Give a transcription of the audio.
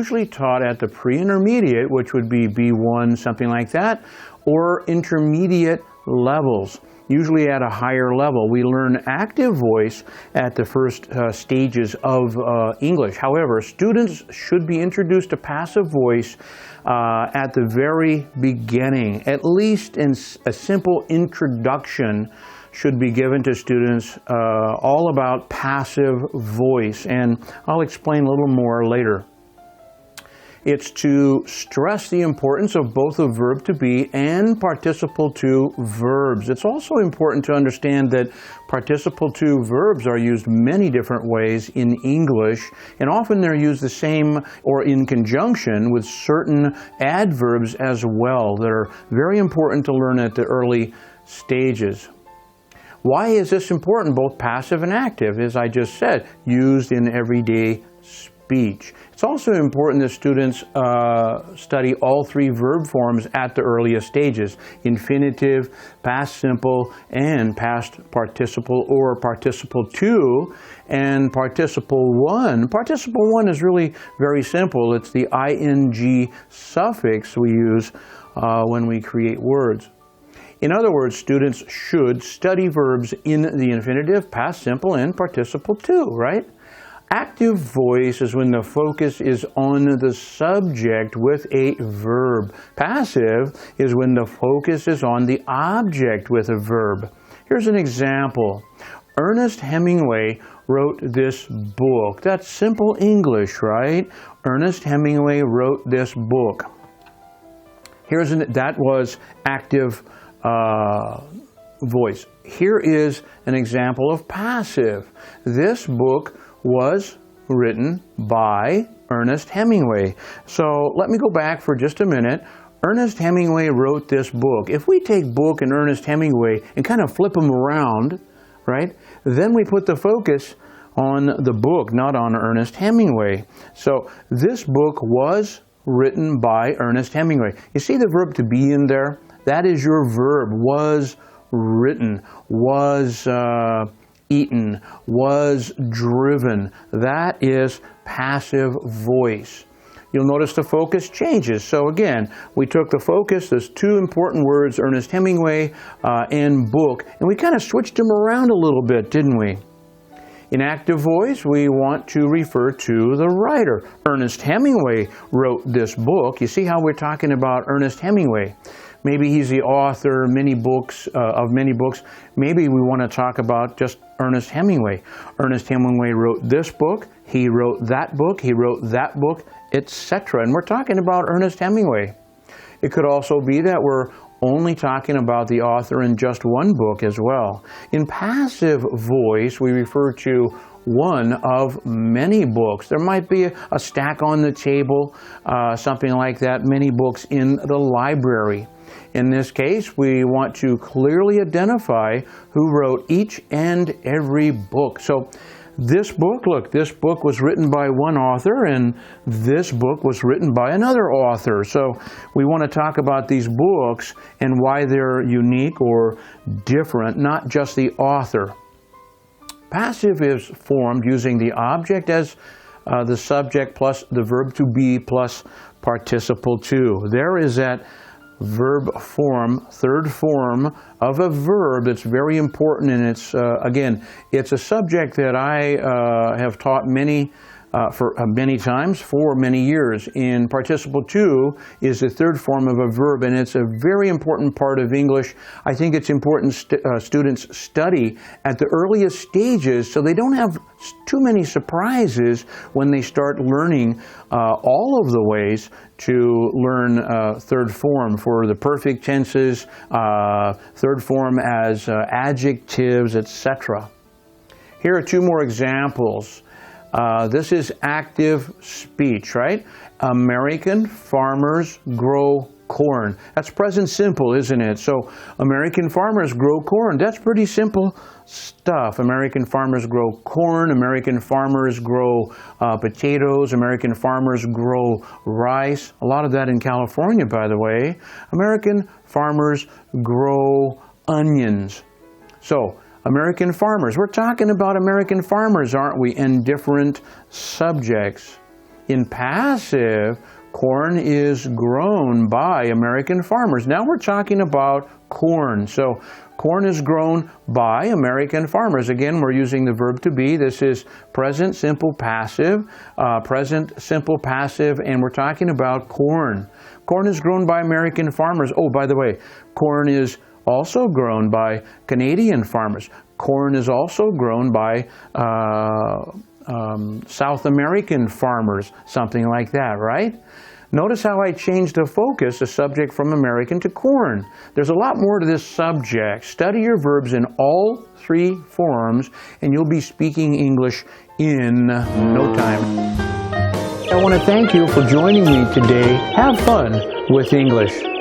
usually taught at the pre-intermediate, which would be B1, something like that, or intermediate levels. Usually at a higher level. We learn active voice at the first stages of English. However, students should be introduced to passive voice at the very beginning. At least in a simple introduction should be given to students all about passive voice, and I'll explain a little more later. It's to stress the importance of both the verb to be and participle to verbs. It's also important to understand that participle to verbs are used many different ways in English, and often they're used the same or in conjunction with certain adverbs as well that are very important to learn at the early stages. Why is this important? Both passive and active, as I just said, used in everyday speech. It's also important that students study all three verb forms at the earliest stages: infinitive, past simple, and past participle or participle two, and participle one. Participle one is really very simple. It's the ing suffix we use when we create words. In other words, students should study verbs in the infinitive, past simple, and participle two, right? Active voice is when the focus is on the subject with a verb. Passive is when the focus is on the object with a verb. Here's an example. Ernest Hemingway wrote this book. That's simple English, right? Ernest Hemingway wrote this book. That was active voice. Here is an example of passive. This book was written by Ernest Hemingway. So let me go back for just a minute. Ernest Hemingway wrote this book. If we take book and Ernest Hemingway and kind of flip them around, right, then we put the focus on the book, not on Ernest Hemingway. So this book was written by Ernest Hemingway. You see the verb to be in there? That is your verb. Was written, was eaten, was driven. That is passive voice. You'll notice the focus changes. So again, we took the focus, those two important words, Ernest Hemingway and book, and we kind of switched them around a little bit, didn't we? In active voice, we want to refer to the writer. Ernest Hemingway wrote this book. You see how we're talking about Ernest Hemingway? Maybe he's the author of many books. Maybe we want to talk about just Ernest Hemingway. Ernest Hemingway wrote this book. He wrote that book. He wrote that book, etc. And we're talking about Ernest Hemingway. It could also be that we're only talking about the author in just one book as well. In passive voice, we refer to one of many books. There might be a stack on the table, something like that, many books in the library. In this case, we want to clearly identify who wrote each and every book. So this book, look, this book was written by one author, and this book was written by another author. So we want to talk about these books and why they're unique or different, not just the author. Passive is formed using the object as the subject plus the verb to be plus participle to. There is that verb form, third form of a verb that's very important, and it's again, it's a subject that I have taught many times for many years. In participle two is the third form of a verb, and it's a very important part of English. I think it's important students study at the earliest stages so they don't have too many surprises when they start learning all of the ways to learn third form for the perfect tenses, third form as adjectives, etc. Here are two more examples. This is active speech, right? American farmers grow corn. That's present simple, isn't it? So American farmers grow corn. That's pretty simple stuff. American farmers grow corn. American farmers grow potatoes. American farmers grow rice. A lot of that in California, by the way. American farmers grow onions. So American farmers. We're talking about American farmers, aren't we, in different subjects. In passive, corn is grown by American farmers. Now we're talking about corn. So corn is grown by American farmers. Again, we're using the verb to be. This is present simple passive, and we're talking about corn. Corn is grown by American farmers. Oh, by the way, corn is also grown by Canadian farmers. Corn is also grown by South American farmers, something like that, right? Notice how I changed the focus, the subject from American to corn. There's a lot more to this subject. Study your verbs in all three forms, and you'll be speaking English in no time. I want to thank you for joining me today. Have fun with English.